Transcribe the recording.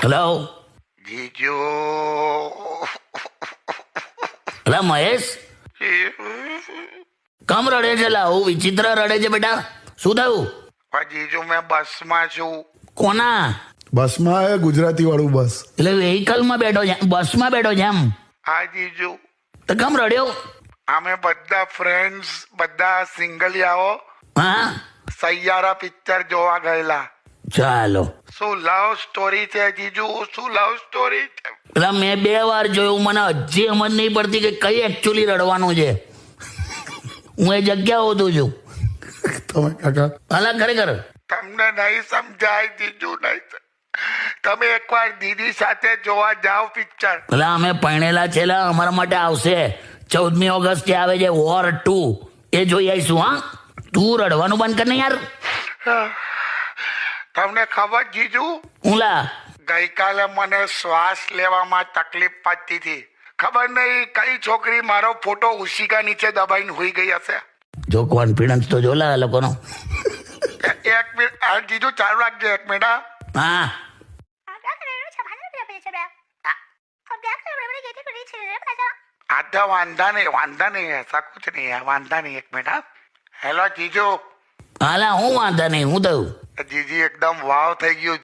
Hello જીજુ અલા મહેશ, કમ રડે છે? લા હું વિચિત્ર રડે છે બેટા, શું થયું? જીજુ મેં બસમાં છું. કોના? બસમાં આવે ગુજરાતી વાળું બસ. એટલે વેહિકલમાં બેઠો છે, બસમાં બેઠો છે એમ? હા જીજુ, તો કમ રડ્યો? અમે બધા ફ્રેન્ડ્સ બધા સિંગલિયાઓ હા સૈયારા પિક્ચર જોવા ગયેલા. ચાલો. શું લવ સ્ટોરી છે જીજુ, શું લવ સ્ટોરી છે? પેલા મેં 2 વાર જોયું, મને હજી સમજ નહીં પડતી કે કઈ એકચ્યુઅલી રડવાનું છે. હું એ જગ્યા હોતું છું. તમે કાકા હાલા ખરેખર તમને નહીં સમજાય જીજુ, નહીં તમે એકવાર દીદી સાથે જોવા જાઓ પિક્ચર. પેલા અમે પરણેલા છે, લા અમારા માટે આવશે 14મી ઓગસ્ટે આવે છે વોર 2, એ જોઈ આવીશું. હા, તું રડવાનું બંધ કર ને યાર. તમને ખબર જીજુ, હું લા ગઈકાલે મને શ્વાસ લેવામાં તકલીફ પડતી હતી. ખબર નહીં કઈ છોકરી મારો ફોટો ઉશિકા નીચે દબાઈને હોઈ ગઈ હશે. જો કોન્ફિડન્સ તો જો લા આ લોકોનો. એક મિનિટ જીજુ, ચાલુ રાખજો એક મિનિટ. હા આધા વાંધા નહીં, એસા કુછ નહીં है, વાંધા નહીં. એક મિનિટ. હેલો જીજુ. હાલા હું વાંધા નહીં, હું થયું? જીજી એકદમ વાવ થઈ ગયું.